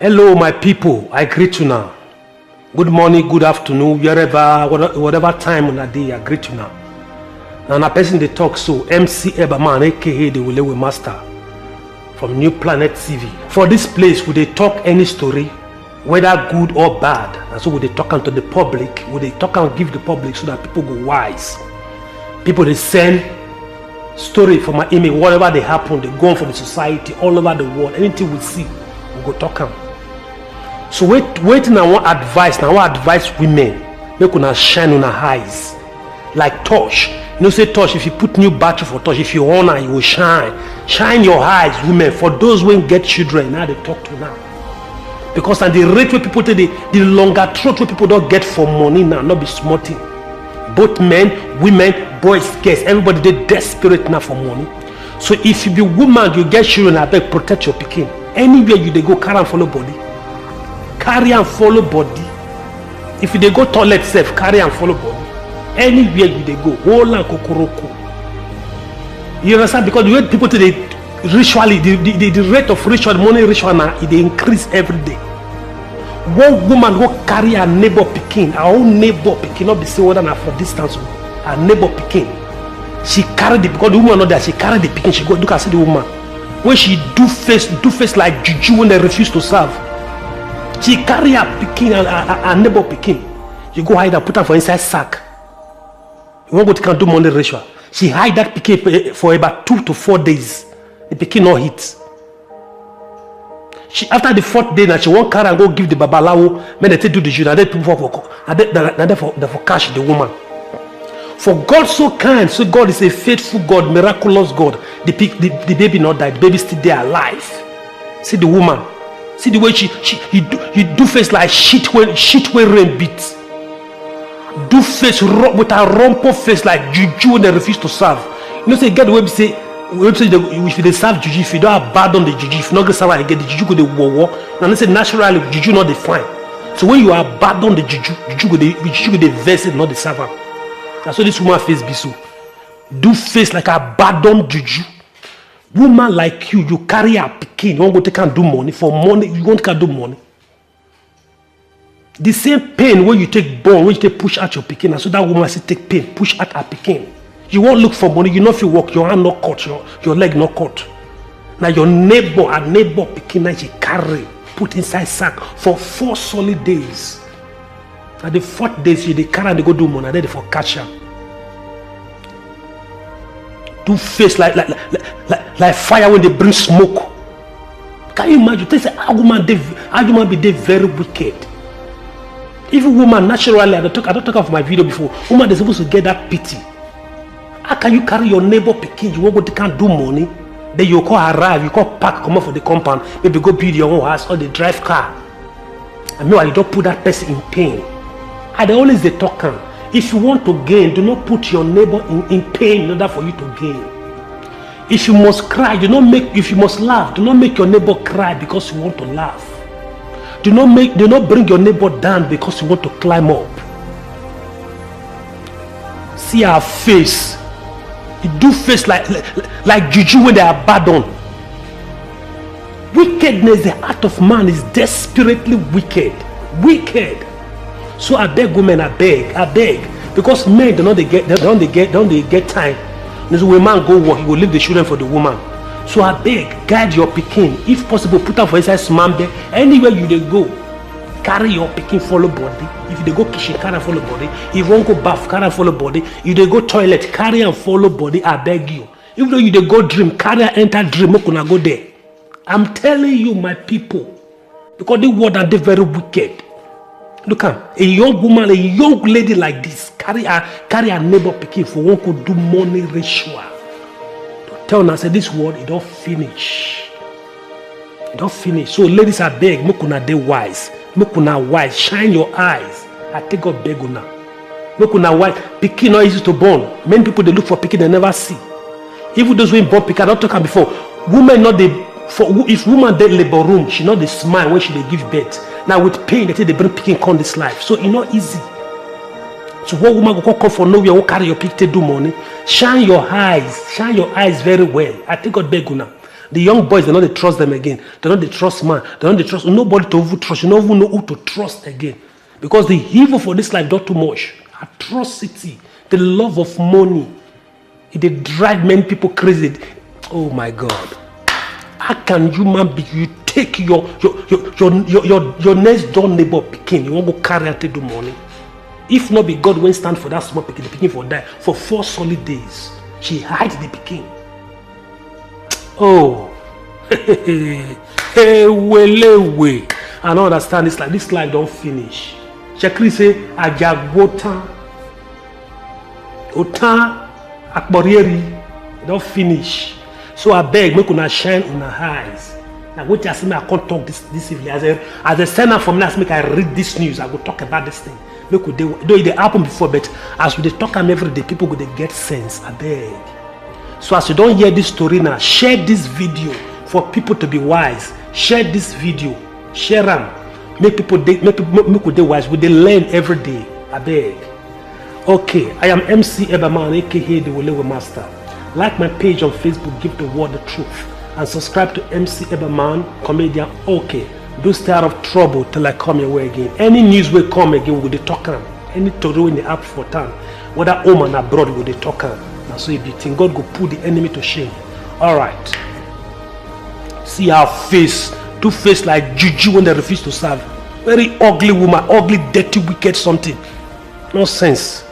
Hello, my people. I greet you now. Good morning, good afternoon, wherever, whatever time on a day, I greet you now. Now, a person they talk so MC Eberman, aka the Wilewe Master, from New Planet TV. For this place, would they talk any story, whether good or bad? And so would they talk to the public? Would they talk and give the public so that people go wise? People they send story from my email, whatever they happen, they go on for the society all over the world. Anything we see, we go talk them. So waiting I want advice. Now I want advise women make una shine on her eyes like torch. You know, say torch, if you put new battery for torch, if you on her, you will shine. Shine your eyes, women. For those who get children, now they talk to now. Because at the rate where people take the longer throat where people don't get for money now, not be smarting. Both men, women, boys, girls, everybody they desperate now for money. So if you be woman, you get children, I beg protect your pikin. Anywhere you they go, carry and follow body. Carry and follow body. If you they go toilet safe, carry and follow body. Anywhere you they go, hold and kokoroko. You understand? Because the way people today ritually, the rate of ritual, money ritual now, it increase every day. One woman who carry her neighbor picking, her own neighbor picking, not be say whether for distance, her neighbor picking. She carried it because the woman not there. She carried the picking. She go look and see the woman. When she do face like juju when they refuse to serve. She carry her picking and her neighbor picking. You go hide and put her for inside sack. You want to can do money ritual. She hide that picking for about 2 to 4 days. The picking no hit. She after the 4th day now she won't carry and go give the babalawo. When they do the juju, and then people for cash the woman. For God so kind, so God is a faithful God, miraculous God. The baby not died, the baby still there alive. See the woman. See the way he do face like shit when rain beats. Do face with a rumple face like juju when they refuse to serve. You know, say get the way we say if they serve juju, if you don't abandon the juju, if you not get serve again, the juju go the war. And they say naturally juju not define. So when you abandon the juju go the vessel, not the servant. That's what this woman face be so. Do face like a abandoned juju. Woman like you carry a pikin, you won't go take and do money. For money, you won't can do money. The same pain when you take bone, when you take push out your pikin, and so that woman say take pain, push out her pikin. You won't look for money, you know if you walk, your hand not cut, your leg not cut. Now your neighbor pikin, now she carry, put inside sack for 4 solid days. At the 4th day, they carry and they go do money, and then they for catch her. Do face like fire when they bring smoke. Can you imagine? They say argument be they very wicked. Even woman naturally, I don't talk of my video before. Woman is supposed to get that pity. How can you carry your neighbor picking? You won't go to can't do money. Then you call arrive, you call park, come out for the compound, maybe go build your own house or the drive car. And meanwhile you don't put that person in pain. And always they talk. If you want to gain, do not put your neighbor in pain in order for you to gain. If you must cry, if you must laugh, do not make your neighbor cry because you want to laugh. Do not bring your neighbor down because you want to climb up. See her face. You do face like juju when they are abandoned. Wickedness, the heart of man is desperately wicked. Wicked. So I beg women, I beg, because men don't get time. There's when man go work, he will leave the children for the woman. So I beg, guide your pikin. If possible, put her for inside smambe. Anywhere you they go, carry your pikin, follow body. If they go kitchen, carry and follow body. If you won't go bath, carry and follow body. If they go toilet, carry and follow body. I beg you. Even though you they go dream, carry and enter dream, not gonna go there. I'm telling you, my people, because the world are they very wicked. Look at a young woman, a young lady like this, carry her neighbor picking for one could do money ritual. Tell her, say this word, it don't finish. It don't finish. So ladies, I beg, make una dey wise. Make una wise. Shine your eyes. I take God beg una. Make una wise. Picking not easy to born. Many people they look for picking, they never see. Even those who born picking, I don't talk about before. Women not they if woman dey labor room, she not dey smile when she dey give birth. Now with pain, they bring picking come this life. So it's not easy. So what woman go come for nowhere, who carry your pick to do money? Shine your eyes very well. I think God beg una. The young boys, they don't trust them again. They don't trust man. They don't trust nobody to even trust. You don't even know who to trust again. Because the evil for this life not too much. Atrocity, the love of money, it drive many people crazy. Oh my God. How can human be? You take your next door neighbor picking, you want to carry and take the money. If not be God won't stand for that small picking, the picking for die for 4 solid days. She hides the picking. Oh, hey, way. I don't understand this life. This life don't finish. Shekri say, Ajagota, Ota, Akborieri, don't finish. So I beg, make una shine on our eyes. Now, what you say, I can't talk this evening. As a sender from last week, I read this news. I go talk about this thing. Though it happened before, but as we talk them every day, people go they get sense. I beg. So as you don't hear this story now, share this video for people to be wise. Share this video. Share them. Make people they wise. We they learn every day. I beg. Okay, I am MC Ebaman, aka the Wolewe Master. Like my page on Facebook, give the world the truth. And subscribe to MC Ebaman, comedian. Okay, do stay out of trouble till I come your way again. Any news will come again, we they talk on. Any story in the app for town, whether home and abroad, we they talk on. Now so if you think God go put the enemy to shame. Alright. See her face, two face like Juju when they refuse to serve. Very ugly woman, ugly, dirty, wicked something. No sense.